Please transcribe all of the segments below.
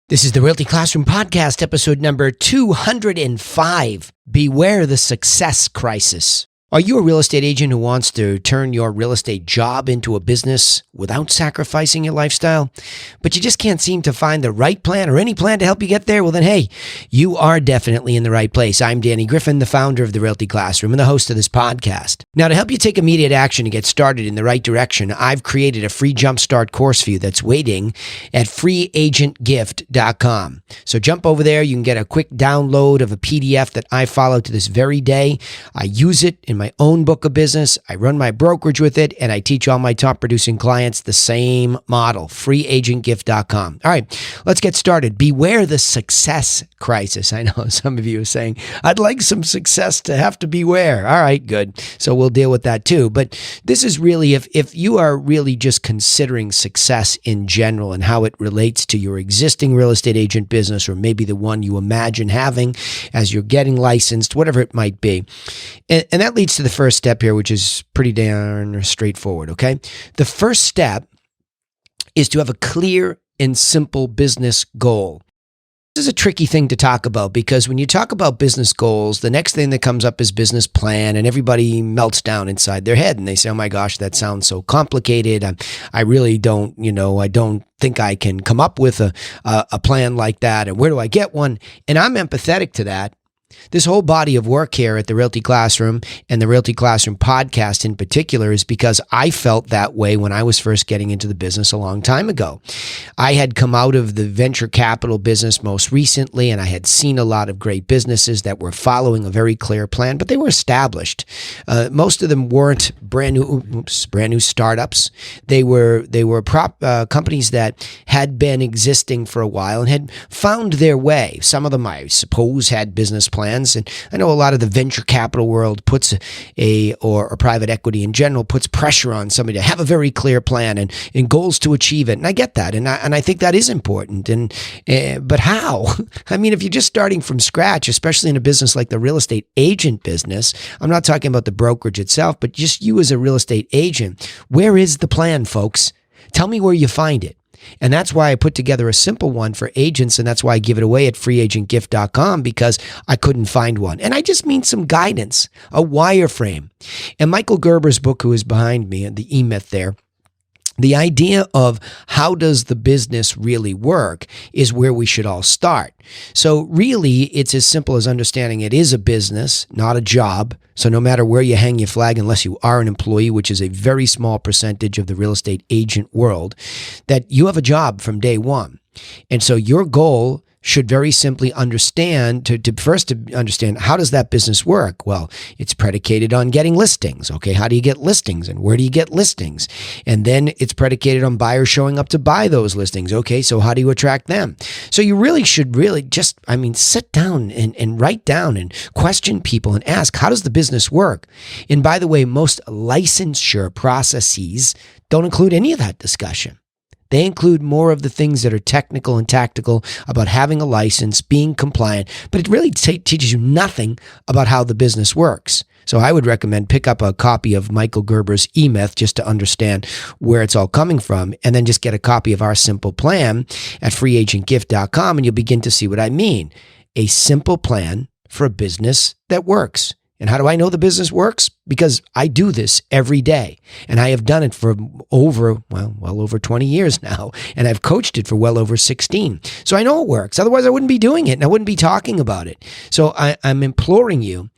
This is the Realty Classroom Podcast, episode number 205. Beware the success crisis. Are you a real estate agent who wants to turn your real estate job into a business without sacrificing your lifestyle, but you just can't seem to find the right plan or any plan to help you get there? Well, then, hey, you are definitely in the right place. I'm Danny Griffin, the founder of the Realty Classroom and the host of this podcast. Now, to help you take immediate action to get started in the right direction, I've created a free jumpstart course for you that's waiting at freeagentgift.com. So jump over there. You can get a quick download of a PDF that I follow to this very day. I use it in my own book of business. I run my brokerage with it, and I teach all my top producing clients the same model, freeagentgift.com. All right, let's get started. Beware the success crisis. I know some of you are saying, I'd like some success to have to beware. All right, good. So we'll deal with that too. But this is really, if you are really just considering success in general and how it relates to your existing real estate agent business, or maybe the one you imagine having as you're getting licensed, whatever it might be. And that leads to the first step here, which is pretty darn straightforward, okay? The first step is to have a clear and simple business goal. This is a tricky thing to talk about because when you talk about business goals, the next thing that comes up is business plan, and everybody melts down inside their head and they say, oh my gosh, that sounds so complicated. I really don't, I don't think I can come up with a plan like that. And where do I get one? And I'm empathetic to that. This whole body of work here at the Realty Classroom and the Realty Classroom podcast in particular is because I felt that way when I was first getting into the business a long time ago. I had come out of the venture capital business most recently, and I had seen a lot of great businesses that were following a very clear plan, but they were established. Most of them weren't brand new startups. They were companies that had been existing for a while and had found their way. Some of them, I suppose, had business plans. And I know a lot of the venture capital world puts or private equity in general puts pressure on somebody to have a very clear plan and goals to achieve it. And I get that. And I think that is important. But how? I mean, if you're just starting from scratch, especially in a business like the real estate agent business, I'm not talking about the brokerage itself, but just you as a real estate agent, where is the plan, folks? Tell me where you find it. And that's why I put together a simple one for agents, and that's why I give it away at freeagentgift.com, because I couldn't find one. And I just mean some guidance, a wireframe. And Michael Gerber's book, who is behind me, and the E-Myth there, the idea of how does the business really work is where we should all start. So really, it's as simple as understanding it is a business, not a job. So no matter where you hang your flag, unless you are an employee, which is a very small percentage of the real estate agent world, that you have a job from day one. And so your goal should very simply understand, to understand how does that business work? Well, it's predicated on getting listings. Okay, how do you get listings and where do you get listings? And then it's predicated on buyers showing up to buy those listings. Okay, so how do you attract them? So you really should just, sit down and write down and question people and ask, how does the business work? And by the way, most licensure processes don't include any of that discussion. They include more of the things that are technical and tactical about having a license, being compliant, but it really teaches you nothing about how the business works. So I would recommend pick up a copy of Michael Gerber's E-Myth just to understand where it's all coming from, and then just get a copy of our simple plan at freeagentgift.com, and you'll begin to see what I mean. A simple plan for a business that works. And how do I know the business works? Because I do this every day, and I have done it for well over 20 years now, and I've coached it for well over 16. So I know it works. Otherwise, I wouldn't be doing it, and I wouldn't be talking about it. So I'm imploring you,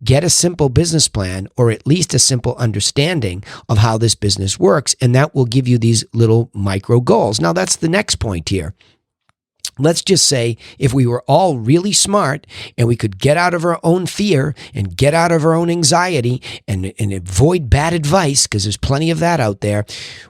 get a simple business plan, or at least a simple understanding of how this business works, and that will give you these little micro goals. Now, that's the next point here. Let's just say if we were all really smart and we could get out of our own fear and get out of our own anxiety and avoid bad advice, because there's plenty of that out there,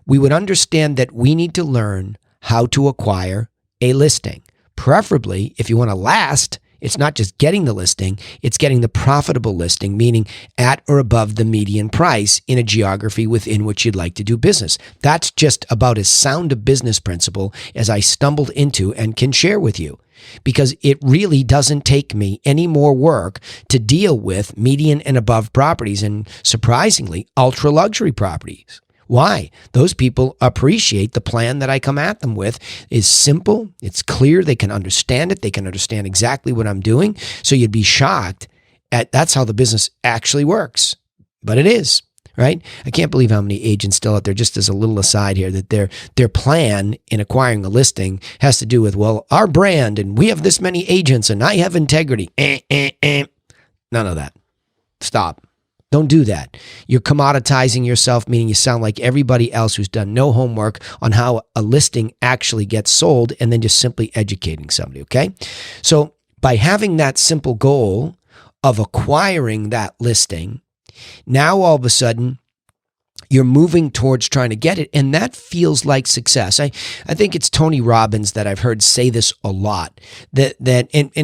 we would understand that we need to learn how to acquire a listing. Preferably, if you want to last, it's not just getting the listing, it's getting the profitable listing, meaning at or above the median price in a geography within which you'd like to do business. That's just about as sound a business principle as I stumbled into and can share with you, because it really doesn't take me any more work to deal with median and above properties and, surprisingly, ultra luxury properties. Why? Those people appreciate the plan that I come at them with is simple. It's clear. They can understand it. They can understand exactly what I'm doing. So you'd be shocked at that's how the business actually works. But it is, right? I can't believe how many agents still out there, just as a little aside here, that their plan in acquiring a listing has to do with, well, our brand and we have this many agents and I have integrity. None of that. Stop. Don't do that. You're commoditizing yourself, meaning you sound like everybody else who's done no homework on how a listing actually gets sold and then just simply educating somebody, okay? So by having that simple goal of acquiring that listing, now all of a sudden, you're moving towards trying to get it, and that feels like success. I think it's Tony Robbins that I've heard say this a lot. And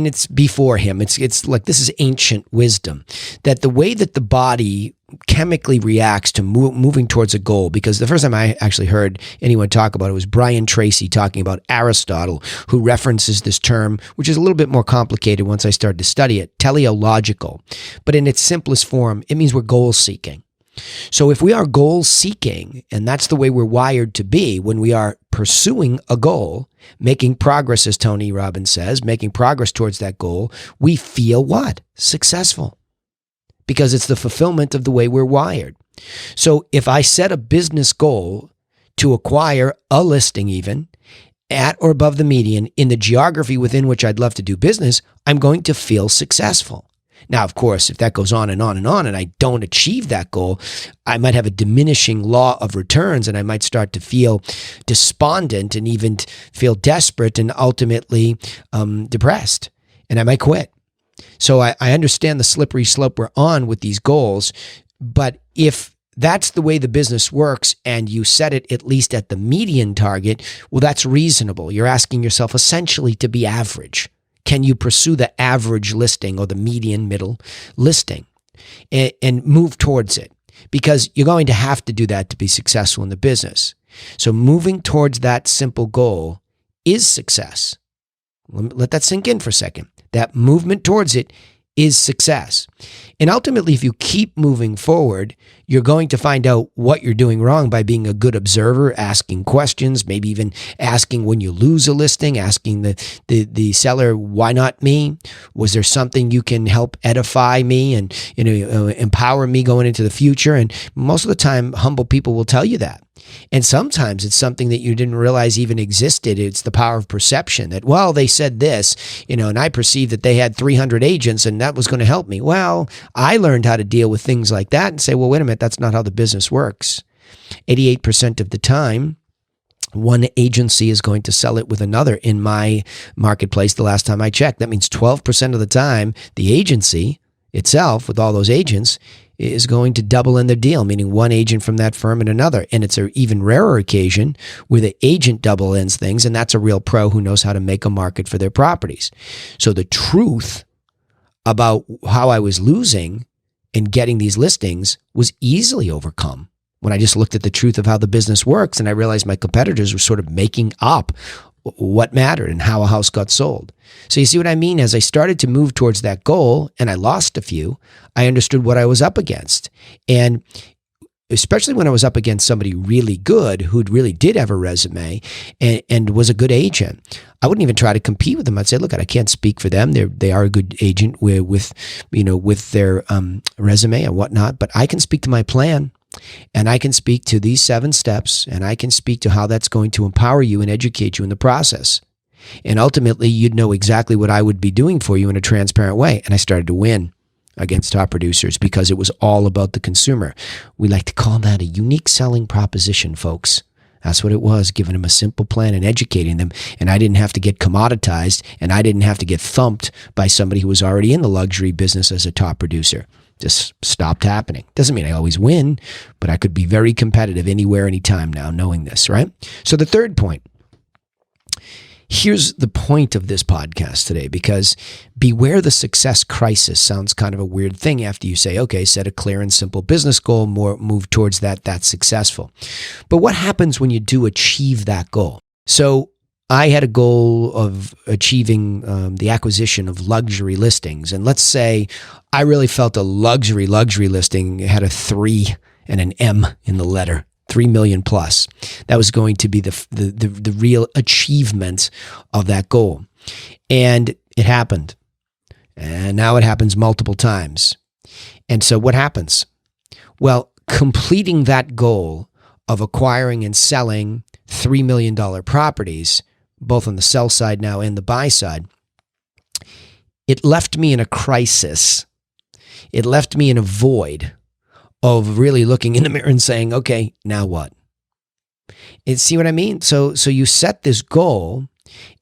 it's before him. It's like this is ancient wisdom. That the way that the body chemically reacts to moving towards a goal, because the first time I actually heard anyone talk about it was Brian Tracy talking about Aristotle, who references this term, which is a little bit more complicated once I started to study it, teleological. But in its simplest form, it means we're goal seeking. So if we are goal seeking, and that's the way we're wired to be when we are pursuing a goal, making progress, as Tony Robbins says, making progress towards that goal, we feel what? Successful. Because it's the fulfillment of the way we're wired. So if I set a business goal to acquire a listing even at or above the median in the geography within which I'd love to do business, I'm going to feel successful. Now, of course, if that goes on and on and on and I don't achieve that goal, I might have a diminishing law of returns and I might start to feel despondent and even feel desperate and ultimately depressed. And I might quit. So I understand the slippery slope we're on with these goals. But if that's the way the business works and you set it at least at the median target, well, that's reasonable. You're asking yourself essentially to be average. Can you pursue the average listing or the median middle listing and move towards it? Because you're going to have to do that to be successful in the business. So moving towards that simple goal is success. Let that sink in for a second. That movement towards it is success. And ultimately, if you keep moving forward, you're going to find out what you're doing wrong by being a good observer, asking questions, maybe even asking when you lose a listing, asking the seller, why not me? Was there something you can help edify me and empower me going into the future? And most of the time, humble people will tell you that. And sometimes it's something that you didn't realize even existed. It's the power of perception that, well, they said this, and I perceived that they had 300 agents and that was going to help me. Well, I learned how to deal with things like that and say, well, wait a minute, that's not how the business works. 88% of the time, one agency is going to sell it with another in my marketplace the last time I checked. That means 12% of the time, the agency itself with all those agents is going to double in their deal, meaning one agent from that firm and another. And it's an even rarer occasion where the agent double ends things, and that's a real pro who knows how to make a market for their properties. So the truth about how I was losing in getting these listings was easily overcome when I just looked at the truth of how the business works, and I realized my competitors were sort of making up what mattered and how a house got sold. So you see what I mean? As I started to move towards that goal and I lost a few, I understood what I was up against. And especially when I was up against somebody really good who really did have a resume and was a good agent, I wouldn't even try to compete with them. I'd say, look, I can't speak for them. They are a good agent with their resume and whatnot, but I can speak to my plan. And I can speak to these 7 steps, and I can speak to how that's going to empower you and educate you in the process. And ultimately, you'd know exactly what I would be doing for you in a transparent way. And I started to win against top producers because it was all about the consumer. We like to call that a unique selling proposition, folks. That's what it was, giving them a simple plan and educating them. And I didn't have to get commoditized, and I didn't have to get thumped by somebody who was already in the luxury business as a top producer. Just stopped happening. Doesn't mean I always win, but I could be very competitive anywhere, anytime now, knowing this, right? So the third point. Here's the point of this podcast today, because beware the success crisis sounds kind of a weird thing after you say, okay, set a clear and simple business goal, move towards that's successful. But what happens when you do achieve that goal? So I had a goal of achieving the acquisition of luxury listings. And let's say I really felt a luxury listing had a 3 and an M in the letter. $3 million plus. That was going to be the real achievement of that goal. And it happened. And now it happens multiple times. And so what happens? Well, completing that goal of acquiring and selling $3 million properties, both on the sell side now and the buy side, it left me in a crisis. It left me in a void of really looking in the mirror and saying, okay, now what? And see what I mean? So you set this goal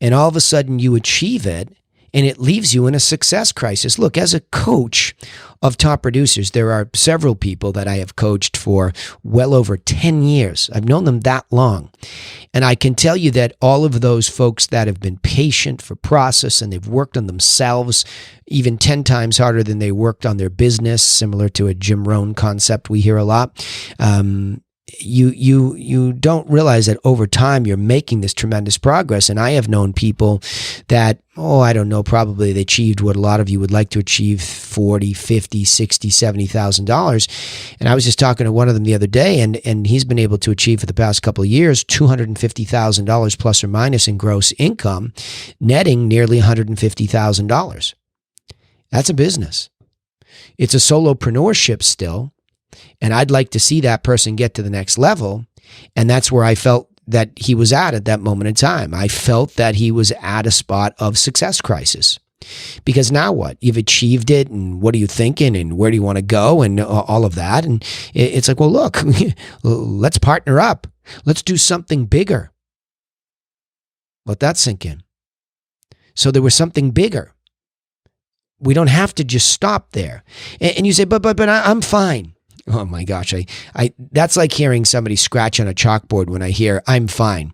and all of a sudden you achieve it, and it leaves you in a success crisis. Look, as a coach of top producers, there are several people that I have coached for well over 10 years. I've known them that long. And I can tell you that all of those folks that have been patient for process and they've worked on themselves even 10 times harder than they worked on their business, similar to a Jim Rohn concept we hear a lot, you don't realize that over time you're making this tremendous progress. And I have known people that, I don't know, probably they achieved what a lot of you would like to achieve, $40, $50, $60, $70,000. And I was just talking to one of them the other day, and he's been able to achieve for the past couple of years $250,000 plus or minus in gross income, netting nearly $150,000. That's a business. It's a solopreneurship still. And I'd like to see that person get to the next level. And that's where I felt that he was at that moment in time. I felt that he was at a spot of success crisis. Because now what? You've achieved it, and what are you thinking, and where do you want to go, and all of that. And it's like, well, look, let's partner up. Let's do something bigger. Let that sink in. So there was something bigger. We don't have to just stop there. And you say, but I'm fine. Oh my gosh, I that's like hearing somebody scratch on a chalkboard when I hear I'm fine.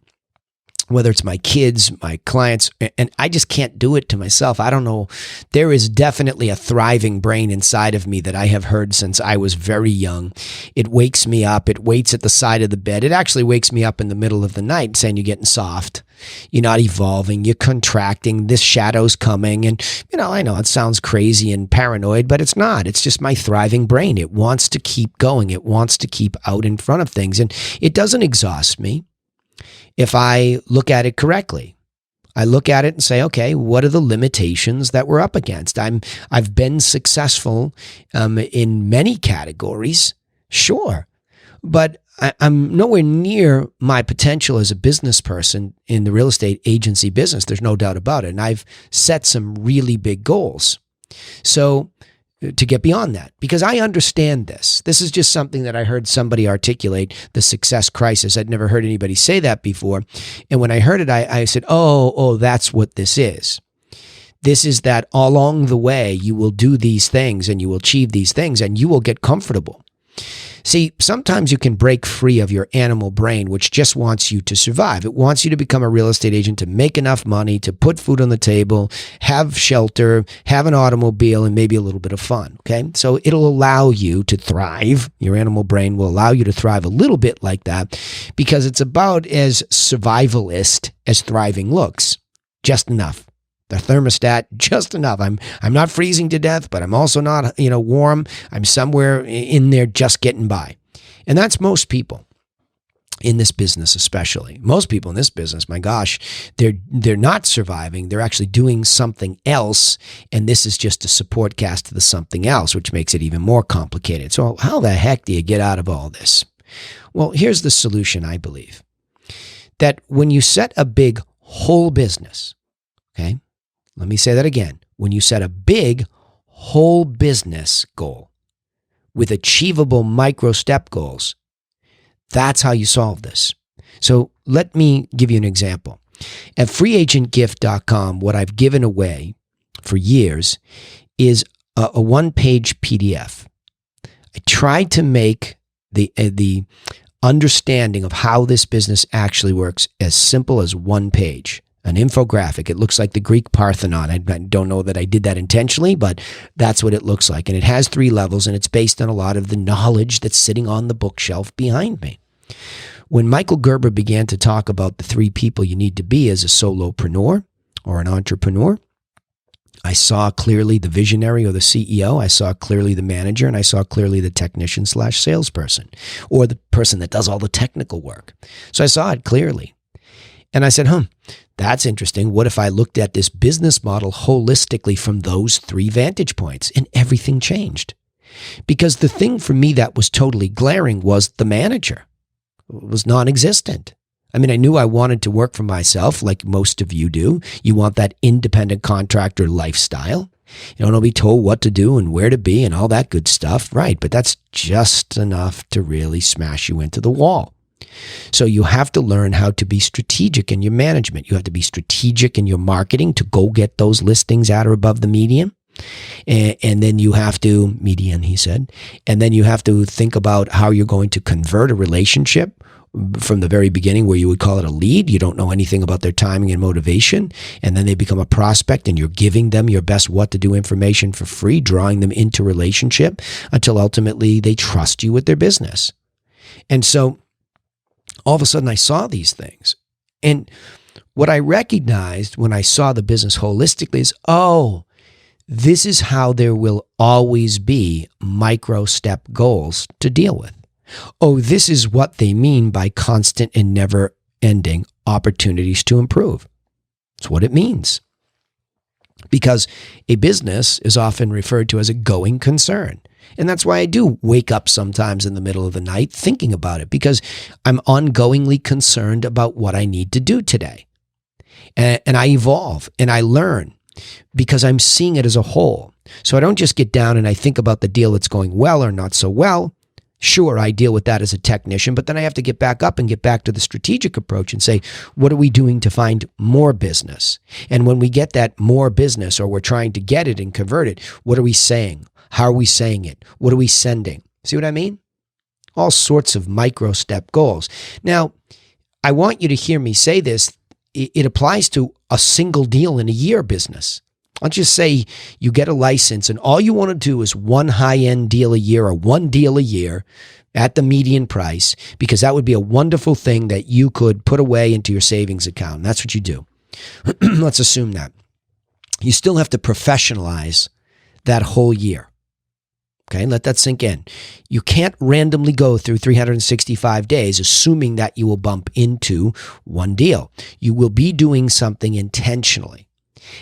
Whether it's my kids, my clients, and I just can't do it to myself. I don't know. There is definitely a thriving brain inside of me that I have heard since I was very young. It wakes me up. It waits at the side of the bed. It actually wakes me up in the middle of the night saying you're getting soft. You're not evolving. You're contracting. This shadow's coming. And, I know it sounds crazy and paranoid, but it's not. It's just my thriving brain. It wants to keep going. It wants to keep out in front of things. And it doesn't exhaust me if I look at it correctly. I look at it and say, okay, what are the limitations that we're up against? I've been successful in many categories, sure, but I'm nowhere near my potential as a business person in the real estate agency business. There's no doubt about it. And I've set some really big goals. So to get beyond that, because I understand this. This is just something that I heard somebody articulate, the success crisis. I'd never heard anybody say that before. And when I heard it, I said, oh, that's what this is. This is that along the way, you will do these things and you will achieve these things and you will get comfortable. See, sometimes you can break free of your animal brain, which just wants you to survive. It wants you to become a real estate agent, to make enough money, to put food on the table, have shelter, have an automobile, and maybe a little bit of fun, okay? So it'll allow you to thrive. Your animal brain will allow you to thrive a little bit like that because it's about as survivalist as thriving looks. Just enough. The thermostat, just enough. I'm not freezing to death, but I'm also not, warm. I'm somewhere in there just getting by. And that's most people in this business, especially. Most people in this business, my gosh, they're not surviving. They're actually doing something else. And this is just a support cast to the something else, which makes it even more complicated. So how the heck do you get out of all this? Well, here's the solution, I believe. That when you set a big whole business, okay? Let me say that again. When you set a big whole business goal with achievable micro step goals, that's how you solve this. So let me give you an example. At freeagentgift.com, what I've given away for years is a one-page PDF. I tried to make the understanding of how this business actually works as simple as one page. An infographic. It looks like the Greek Parthenon. I don't know that I did that intentionally, but that's what it looks like. And it has 3 levels, and it's based on a lot of the knowledge that's sitting on the bookshelf behind me. When Michael Gerber began to talk about the 3 people you need to be as a solopreneur or an entrepreneur, I saw clearly the visionary or the CEO. I saw clearly the manager, and I saw clearly the technician / salesperson, or the person that does all the technical work. So I saw it clearly. And I said, that's interesting. What if I looked at this business model holistically from those 3 vantage points? And everything changed. Because the thing for me that was totally glaring was the manager. It was non-existent. I mean, I knew I wanted to work for myself like most of you do. You want that independent contractor lifestyle. You don't want to be told what to do and where to be and all that good stuff. Right, but that's just enough to really smash you into the wall. So you have to learn how to be strategic in your management. You have to be strategic in your marketing to go get those listings at or above the median. And then you have to, median, he said, and then you have to think about how you're going to convert a relationship from the very beginning, where you would call it a lead. You don't know anything about their timing and motivation. And then they become a prospect, and you're giving them your best what to do information for free, drawing them into relationship until ultimately they trust you with their business. And so all of a sudden I saw these things. And what I recognized when I saw the business holistically is, this is how there will always be micro step goals to deal with. This is what they mean by constant and never ending opportunities to improve. That's what it means. Because a business is often referred to as a going concern. And that's why I do wake up sometimes in the middle of the night thinking about it, because I'm ongoingly concerned about what I need to do today. And I evolve and I learn because I'm seeing it as a whole. So I don't just get down and I think about the deal that's going well or not so well. Sure, I deal with that as a technician, but then I have to get back up and get back to the strategic approach and say, what are we doing to find more business? And when we get that more business, or we're trying to get it and convert it, what are we saying? How are we saying it? What are we sending? See what I mean? All sorts of micro step goals. Now, I want you to hear me say this. It applies to a single deal in a year business. Let's just say you get a license and all you want to do is one high-end deal a year, or one deal a year at the median price, because that would be a wonderful thing that you could put away into your savings account. And that's what you do. Let's assume that. You still have to professionalize that whole year. Okay, let that sink in. You can't randomly go through 365 days assuming that you will bump into one deal. You will be doing something intentionally.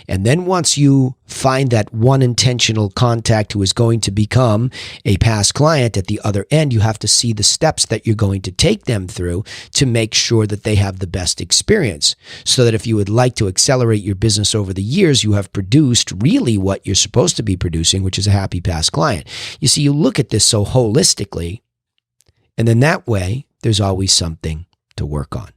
And then once you find that one intentional contact who is going to become a past client at the other end, you have to see the steps that you're going to take them through to make sure that they have the best experience. So that if you would like to accelerate your business over the years, you have produced really what you're supposed to be producing, which is a happy past client. You see, you look at this so holistically, and then that way, there's always something to work on.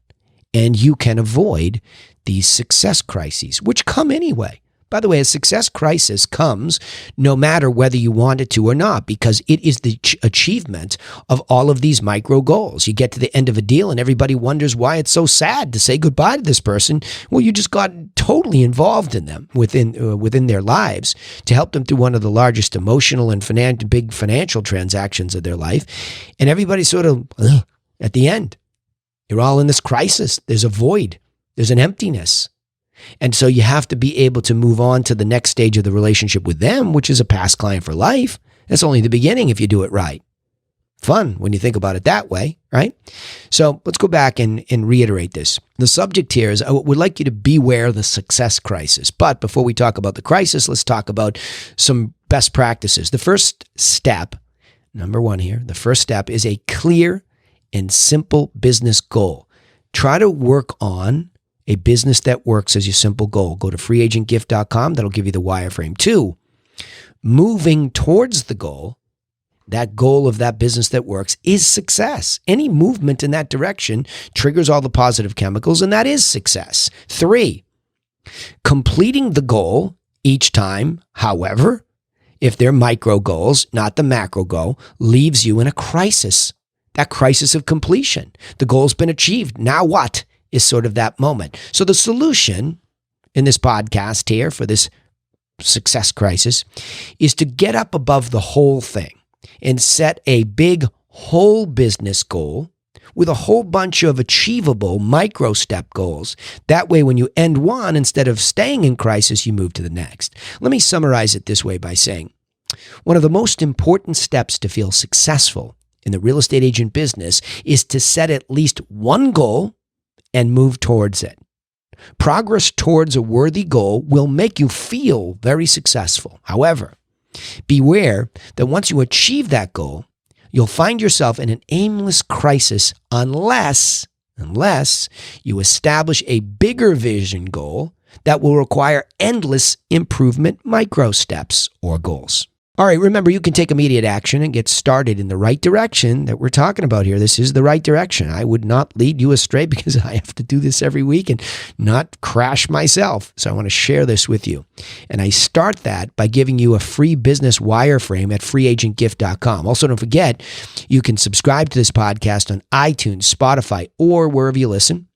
And you can avoid these success crises, which come anyway. By the way, a success crisis comes no matter whether you want it to or not, because it is the achievement of all of these micro goals. You get to the end of a deal and everybody wonders why it's so sad to say goodbye to this person. Well, you just got totally involved in them within their lives to help them through one of the largest emotional and big financial transactions of their life. And everybody's sort of at the end. You're all in this crisis. There's a void. There's an emptiness. And so you have to be able to move on to the next stage of the relationship with them, which is a past client for life. That's only the beginning if you do it right. Fun when you think about it that way, right? So let's go back and reiterate this. The subject here is I would like you to beware of the success crisis. But before we talk about the crisis, let's talk about some best practices. The first step, number one here, the first step is a clear and simple business goal. Try to work on a business that works as your simple goal. Go to freeagentgift.com. That'll give you the wireframe. 2, moving towards the goal, that goal of that business that works is success. Any movement in that direction triggers all the positive chemicals, and that is success. 3, completing the goal each time, however, if they're micro goals, not the macro goal, leaves you in a crisis. That crisis of completion. The goal's been achieved. Now what is sort of that moment? So the solution in this podcast here for this success crisis is to get up above the whole thing and set a big whole business goal with a whole bunch of achievable micro step goals. That way, when you end one, instead of staying in crisis, you move to the next. Let me summarize it this way by saying, one of the most important steps to feel successful in the real estate agent business is to set at least one goal and move towards it. Progress towards a worthy goal will make you feel very successful. However, beware that once you achieve that goal, you'll find yourself in an aimless crisis unless you establish a bigger vision goal that will require endless improvement micro steps or goals. All right, remember, you can take immediate action and get started in the right direction that we're talking about here. This is the right direction. I would not lead you astray because I have to do this every week and not crash myself. So I want to share this with you. And I start that by giving you a free business wireframe at freeagentgift.com. Also, don't forget, you can subscribe to this podcast on iTunes, Spotify, or wherever you listen.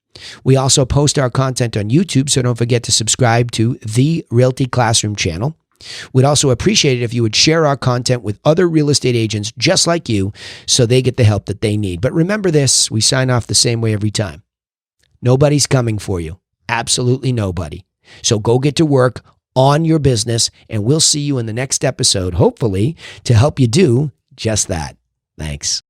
We also post our content on YouTube, so don't forget to subscribe to the Realty Classroom channel. We'd also appreciate it if you would share our content with other real estate agents just like you so they get the help that they need. But remember this, we sign off the same way every time. Nobody's coming for you. Absolutely nobody. So go get to work on your business, and we'll see you in the next episode, hopefully, to help you do just that. Thanks.